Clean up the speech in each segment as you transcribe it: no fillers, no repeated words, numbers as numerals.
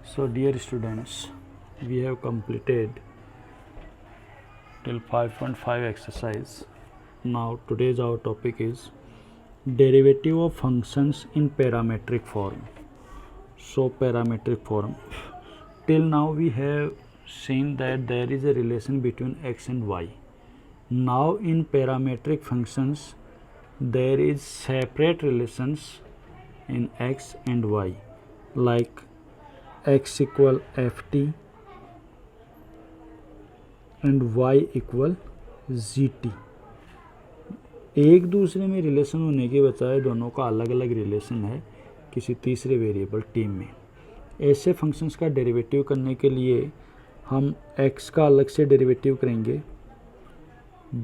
So dear students, we have completed till 5.5 exercise. Now today's our topic is derivative of functions in parametric form. So parametric form. Till now we have seen that there is a relation between x and y. Now in parametric functions there is separate relations in x and y, like x equal ft and y equal gt. एक दूसरे में relation होने के बजाय दोनों का अलग अलग रिलेशन है किसी तीसरे वेरिएबल टी में. ऐसे फंक्शंस का डेरिवेटिव करने के लिए हम x का अलग से डेरिवेटिव करेंगे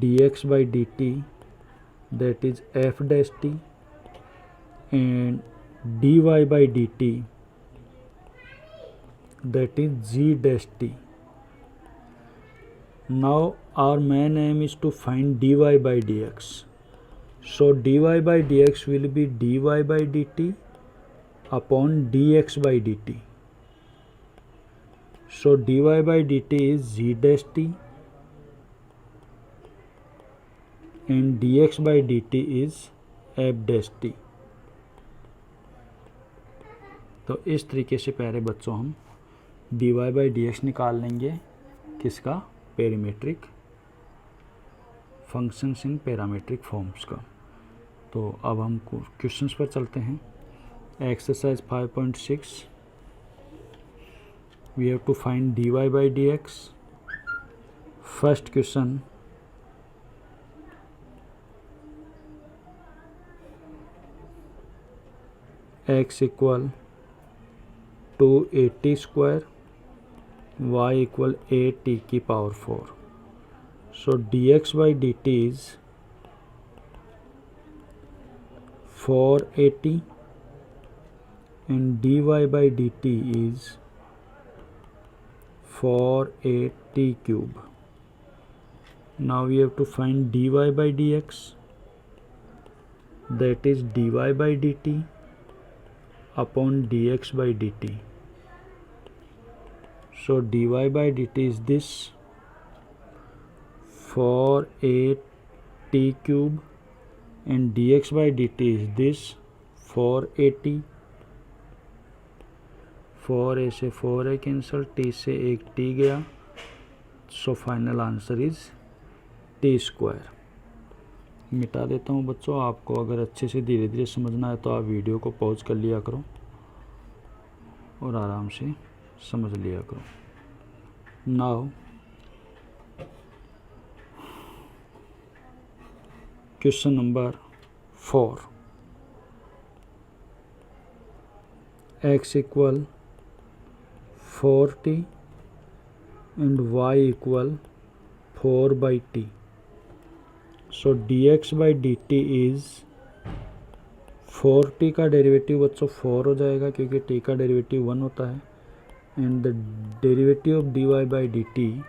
dx by d T that is F dash T and dy by d T that is g dash t. Now our main aim is to find dy by dx. So dy by dx will be dy by dt upon dx by dt. So dy by dt is g dash t and dx by dt is f dash t. तो इस तरीके से प्यारे बच्चों हम dy by d x निकाल लेंगे किसका, parametric functions in parametric forms का. तो अब हम क्वेश्चंस पर चलते हैं. Exercise 5.6 we have to find dy by d x. First question, x equal 280 square y equal 8t की power 4. So dx by d t is 480 and dy by dt is 480 cube. Now we have to find dy by dx, that is dy by dt upon dx by dt. So dy by dt is this 480 cube and dx by dt is this 480. 4 a से 4 a cancel, t से एक t गया. So final answer is t square. मिटा देता हूँ बच्चों. आपको अगर अच्छे से धीरे धीरे समझना है तो आप वीडियो को पॉज कर लिया करो और आराम से समझ लिया करो. Now question number 4. x equal 4t and y equal 4 by T. So dx by d T is 4t का डेरिवेटिव बच्चों 4 हो जाएगा क्योंकि t का डेरिवेटिव 1 होता है and the derivative of dy by d T.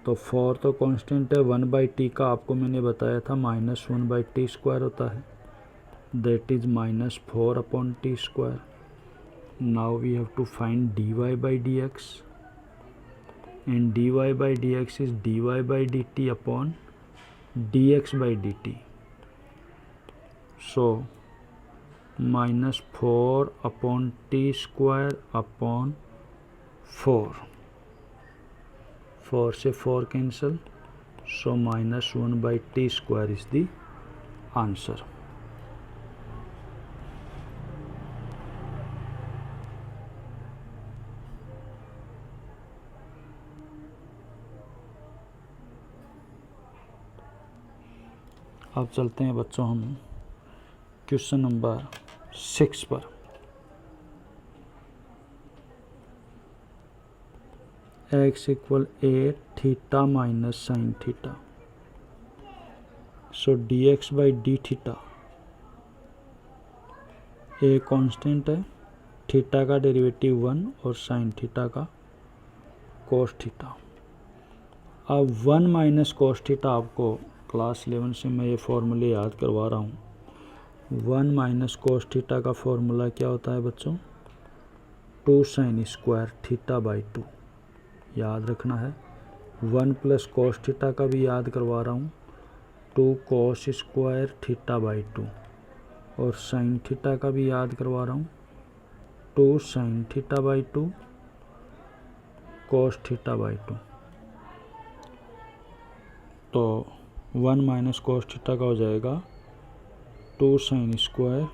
तो 4 तो कांस्टेंट है, 1 बाई टी का आपको मैंने बताया था -1 बाई टी स्क्वायर होता है, that is -4 upon t square. Now we have to find dy by d x and dy by d x is dy by d t upon dx by dt. So -4 upon t square upon 4. 4 से 4 cancel. So -1 by t square is the answer. अब चलते हैं बच्चों हम question number 6 पर. x equal 8 theta minus sine theta. So dx by d theta, a constant है, theta का derivative 1 और साइन थीटा का कोस थीटा. अब 1 माइनस कोस थीटा आपको क्लास 11 से मैं ये फॉर्मूले याद करवा रहा हूँ. 1 माइनस कोस थीटा का फॉर्मूला क्या होता है बच्चों, 2 साइन स्क्वायर थीटा बाई 2 याद रखना है। 1 प्लस कॉस थीटा का भी याद करवा रहा हूँ, 2 कॉस स्क्वायर थीटा बाई 2, और साइन थीटा का भी याद करवा रहा हूँ, 2 sine theta by 2 cos theta by 2। तो 1 माइनस कॉस थीटा का हो जाएगा 2 sine square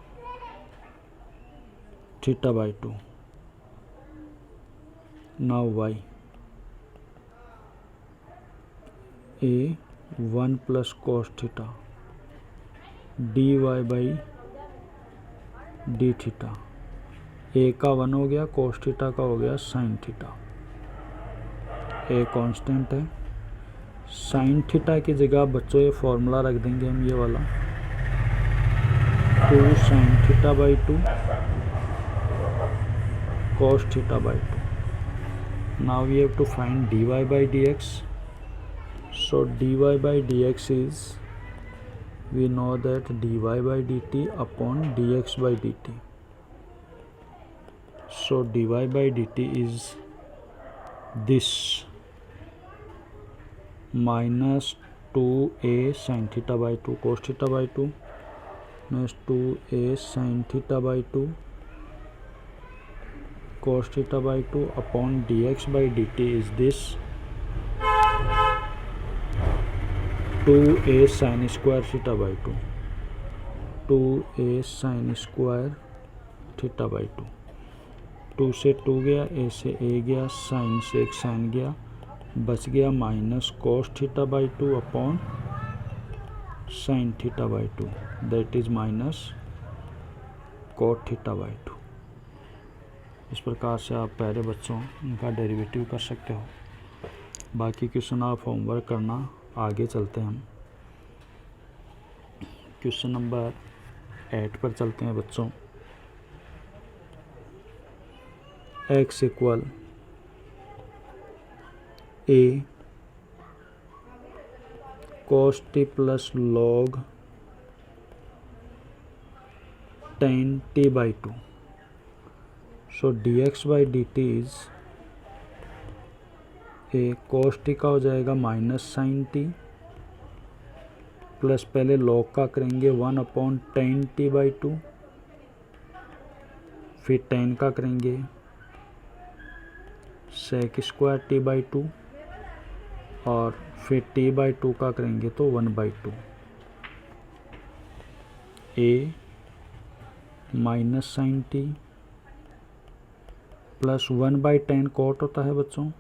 theta by 2। Now y a 1 plus cos theta d y by d theta, a का 1 हो गया, कॉस थीटा का हो गया साइन थीटा। ए कांस्टेंट है। साइन थीटा की जगह बच्चों ये फॉर्मूला रख देंगे हम, ये वाला 2 sine theta by 2 cos theta by 2. Now we have to find dy by dx. So dy by dx is, we know that dy by dt upon dx by dt. So dy by dt is this minus 2a sin theta by 2 cos theta by 2 minus 2a sin theta by 2 cos theta by 2 upon dx by dt is this 2a sin square theta by 2, 2a sin square theta by 2। 2 से 2 गया, a से a गया, sign से एक sign गया, बच गया minus cos theta by 2 upon sine theta by 2, that is minus cot theta by 2। इस प्रकार से आप प्यारे बच्चों इनका डेरिवेटिव कर सकते हो। बाकी क्वेश्चन आप होमवर्क करना। आगे चलते हैं हम क्वेश्चन नंबर 8 पर चलते हैं बच्चों। x equal a cos t plus log tan t by 2। So dx by dt is a cos t का हो जाएगा माइनस साइन टी प्लस पहले log का करेंगे 1 अपॉन tan t बाई 2, फिर tan का करेंगे sec स्क्वायर t बाई 2 और फिर t बाई 2 का करेंगे तो 1 by 2। a minus sine t plus 1 by 10 cot होता है बच्चों,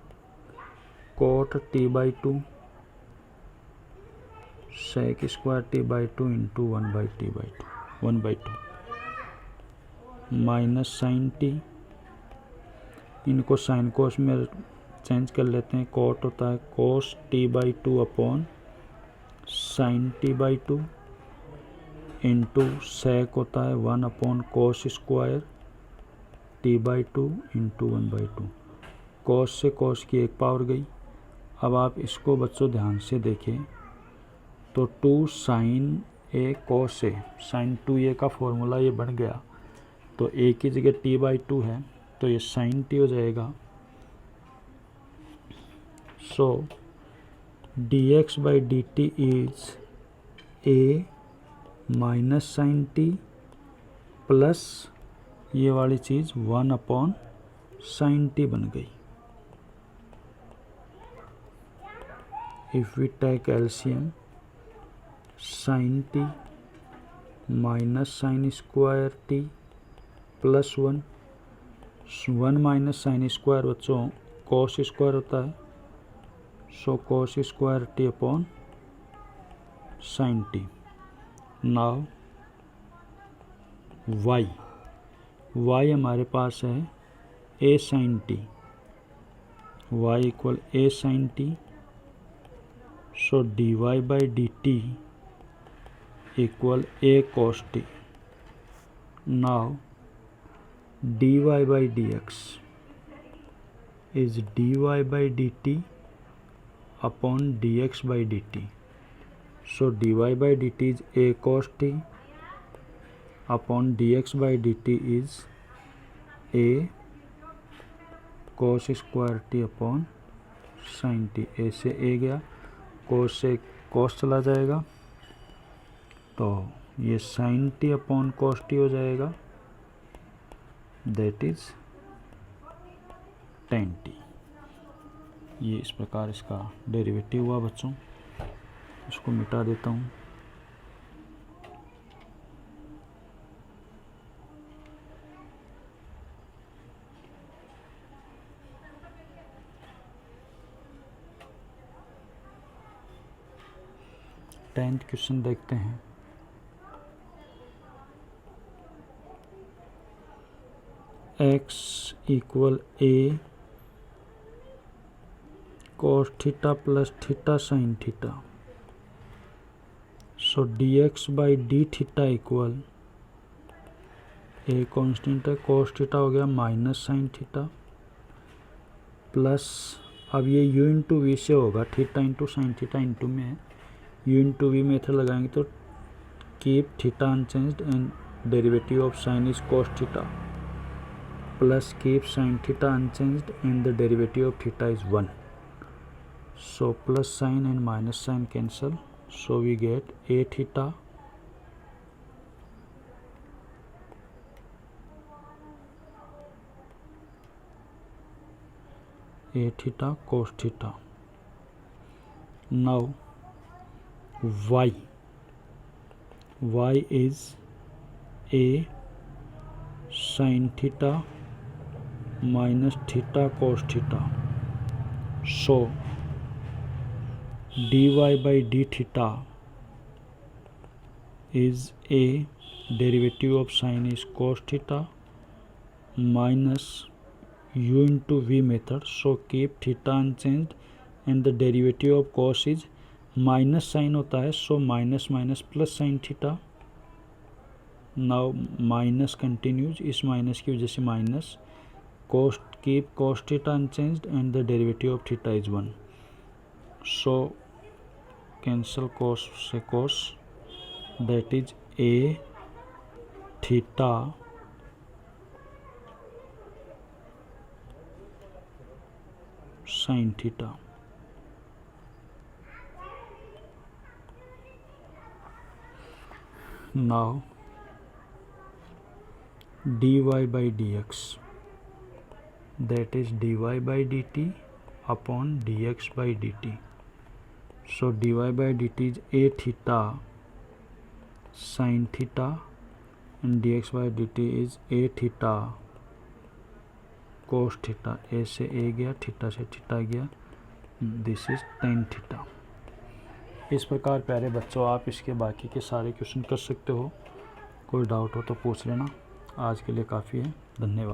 cot t by 2 sec square t by 2 into 1 by t by 2, 1 by 2 minus sine t, इनको साइन कोस में चेंज कर लेते हैं, कॉट होता है cos t by 2 upon sine t by 2 into sec होता है 1 upon cos square t by 2 into 1 by 2। Cos से कॉस की एक पावर गई। अब आप इसको बच्चों ध्यान से देखें तो 2 sign A cos A, sign 2a का फॉर्मूला ये बन गया, तो a की जगह t बाई 2 है तो ये साइन t हो जाएगा। So dx by dt is a minus sine t plus ये वाली चीज़ 1 अपॉन साइन टी बन गई। If we take LCM, sine t minus sine square t plus 1, 1 minus sine square बच्चों कॉस स्क्वायर होता है, so cos square t upon sine t. Now y हमारे पास है a sine t, y equal a sine t, so dy by d t equal a cos t। Now dy by d x is dy by d t upon D x by d T. So dy by d t is a cos t upon dx by dt is a cos square t upon sine t. A से a गया, cos से cos चला जाएगा तो ये sine t upon cos t हो जाएगा, that is tan T. ये इस प्रकार इसका डेरिवेटिव हुआ बच्चों। इसको मिटा देता हूँ। टेंथ क्वेश्चन देखते हैं। x equal a cos theta plus theta sine theta. So dx by d theta equal a constant है, cos थीटा हो गया माइनस साइन थीटा प्लस, अब ये u इंटू वी से होगा, theta into sine theta into में है, u into we method लगाएंगे तो keep theta unchanged and derivative of sine is cos theta plus keep sine theta unchanged and the derivative of theta is 1. So plus sign and minus sign cancel, so we get a theta cos theta. Now y is a sin theta minus theta cos theta. So dy by d theta is a derivative of sin is cos theta minus u into v method, so keep theta unchanged and the derivative of cos is minus sine होता है, so minus minus plus sine theta. Now minus continues, इस minus की वजह से minus, cos keep cos theta unchanged and the derivative of theta is 1, so cancel cos से cos, that is a theta sin theta. Now dy by dx, that is dy by dt upon dx by dt. So dy by dt is a theta sin theta and dx by dt is a theta cos theta. a से a गया, theta से theta गया, this is tan theta. इस प्रकार प्यारे बच्चों आप इसके बाकी के सारे क्वेश्चन कर सकते हो। कोई डाउट हो तो पूछ लेना। आज के लिए काफ़ी है। धन्यवाद।